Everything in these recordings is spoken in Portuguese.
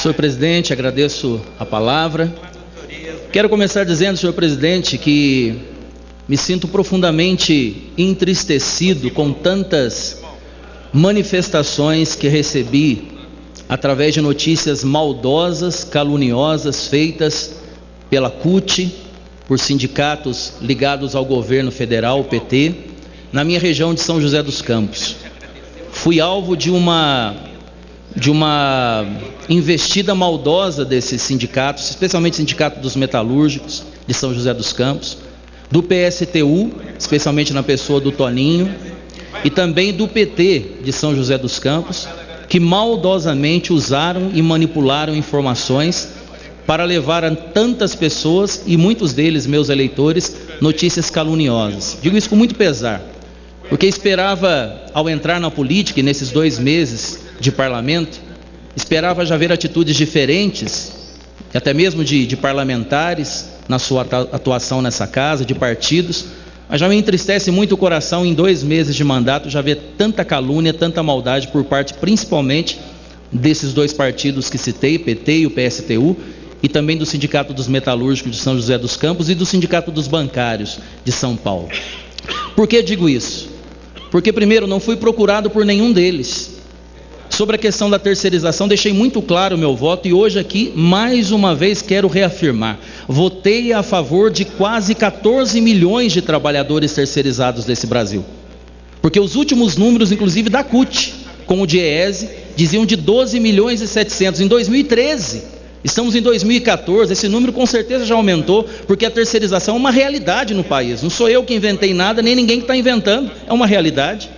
Senhor presidente, agradeço a palavra. Quero começar dizendo, senhor presidente, que me sinto profundamente entristecido com tantas manifestações que recebi através de notícias maldosas, caluniosas, feitas pela CUT, por sindicatos ligados ao governo federal, o PT, na minha região de São José dos Campos. Fui alvo de uma investida maldosa desses sindicatos, especialmente o Sindicato dos Metalúrgicos de São José dos Campos, do PSTU, especialmente na pessoa do Toninho, e também do PT de São José dos Campos, que maldosamente usaram e manipularam informações para levar a tantas pessoas, e muitos deles, meus eleitores, notícias caluniosas. Digo isso com muito pesar, porque esperava, ao entrar na política, e nesses 2 meses de parlamento, esperava já ver atitudes diferentes, até mesmo de parlamentares, na sua atuação nessa casa, de partidos, mas já me entristece muito o coração em 2 meses de mandato, já ver tanta calúnia, tanta maldade por parte, principalmente, desses 2 partidos que citei, PT e o PSTU, e também do Sindicato dos Metalúrgicos de São José dos Campos e do Sindicato dos Bancários de São Paulo. Por que digo isso? Porque, primeiro, não fui procurado por nenhum deles. Sobre a questão da terceirização, deixei muito claro o meu voto e hoje aqui, mais uma vez, quero reafirmar. Votei a favor de quase 14 milhões de trabalhadores terceirizados desse Brasil. Porque os últimos números, inclusive da CUT, com o DIEESE, diziam de 12 milhões e 700 em 2013. Estamos em 2014, esse número com certeza já aumentou, porque a terceirização é uma realidade no país. Não sou eu que inventei nada, nem ninguém que está inventando, é uma realidade.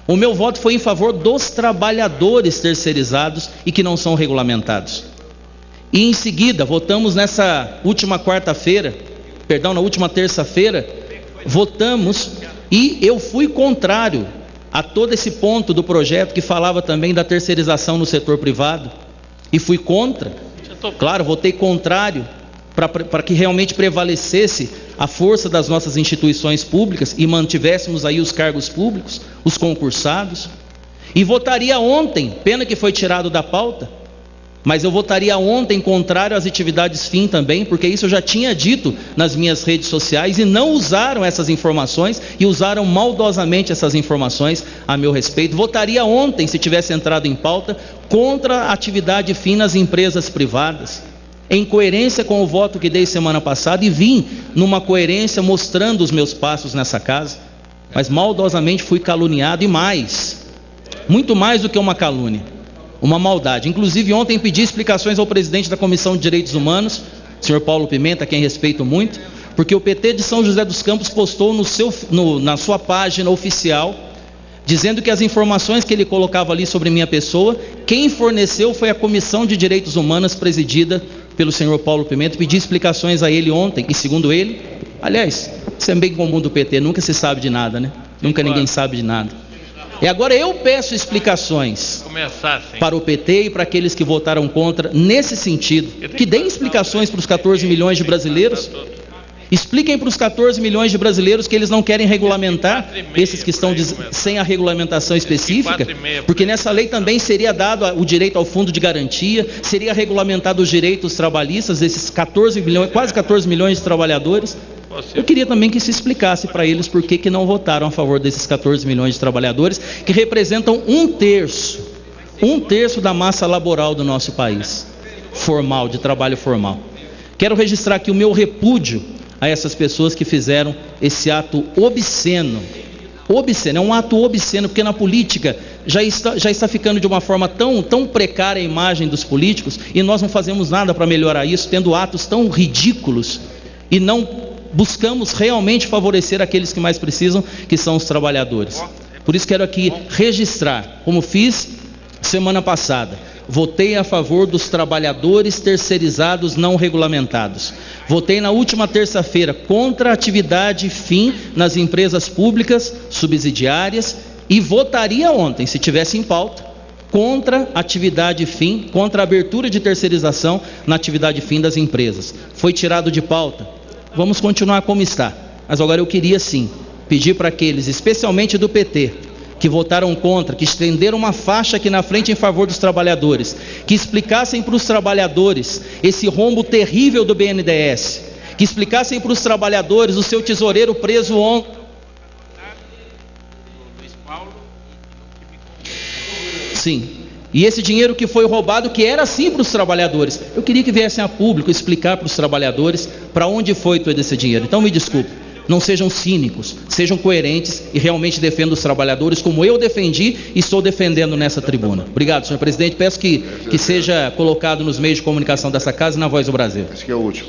O meu voto foi em favor dos trabalhadores terceirizados e que não são regulamentados. E em seguida, votamos na última terça-feira, votamos e eu fui contrário a todo esse ponto do projeto que falava também da terceirização no setor privado. E fui contra, claro, votei contrário para que realmente prevalecesse a força das nossas instituições públicas e mantivéssemos aí os cargos públicos, os concursados. E votaria ontem, pena que foi tirado da pauta, mas eu votaria ontem contrário às atividades fim também, porque isso eu já tinha dito nas minhas redes sociais e não usaram essas informações e usaram maldosamente essas informações a meu respeito. Votaria ontem, se tivesse entrado em pauta, contra a atividade fim nas empresas privadas, em coerência com o voto que dei semana passada, e vim numa coerência mostrando os meus passos nessa casa, mas maldosamente fui caluniado, e mais, muito mais do que uma calúnia, uma maldade. Inclusive ontem pedi explicações ao presidente da Comissão de Direitos Humanos, senhor Paulo Pimenta, a quem respeito muito, porque o PT de São José dos Campos postou na sua página oficial, dizendo que as informações que ele colocava ali sobre minha pessoa, quem forneceu foi a Comissão de Direitos Humanos presidida pelo senhor Paulo Pimenta. Pedi explicações a ele ontem, e segundo ele, aliás, isso é bem comum do PT, nunca se sabe de nada, né? Nunca ninguém sabe de nada. E agora eu peço explicações para o PT e para aqueles que votaram contra nesse sentido, que deem explicações para os 14 milhões de brasileiros. Expliquem para os 14 milhões de brasileiros que eles não querem regulamentar esses que estão sem a regulamentação específica, porque nessa lei também seria dado o direito ao fundo de garantia, seria regulamentado os direitos trabalhistas desses 14 milhões, quase 14 milhões de trabalhadores. Eu queria também que se explicasse para eles por que não votaram a favor desses 14 milhões de trabalhadores, que representam um terço da massa laboral do nosso país, formal, de trabalho formal. Quero registrar aqui o meu repúdio a essas pessoas que fizeram esse ato obsceno. Obsceno, é um ato obsceno, porque na política já está ficando de uma forma tão precária a imagem dos políticos, e nós não fazemos nada para melhorar isso, tendo atos tão ridículos, e não buscamos realmente favorecer aqueles que mais precisam, que são os trabalhadores. Por isso quero aqui registrar, como fiz semana passada, votei a favor dos trabalhadores terceirizados não regulamentados. Votei na última terça-feira contra a atividade fim nas empresas públicas subsidiárias e votaria ontem, se tivesse em pauta, contra a atividade fim, contra a abertura de terceirização na atividade fim das empresas. Foi tirado de pauta. Vamos continuar como está. Mas agora eu queria sim pedir para aqueles, especialmente do PT, que votaram contra, que estenderam uma faixa aqui na frente em favor dos trabalhadores, que explicassem para os trabalhadores esse rombo terrível do BNDES, que explicassem para os trabalhadores o seu tesoureiro preso ontem. Sim. E esse dinheiro que foi roubado, que era sim para os trabalhadores. Eu queria que viessem a público explicar para os trabalhadores para onde foi todo esse dinheiro. Então me desculpe, não sejam cínicos, sejam coerentes e realmente defendam os trabalhadores como eu defendi e estou defendendo nessa tribuna. Obrigado, senhor presidente. Peço que seja colocado nos meios de comunicação dessa casa e na Voz do Brasil. Esse que é o último.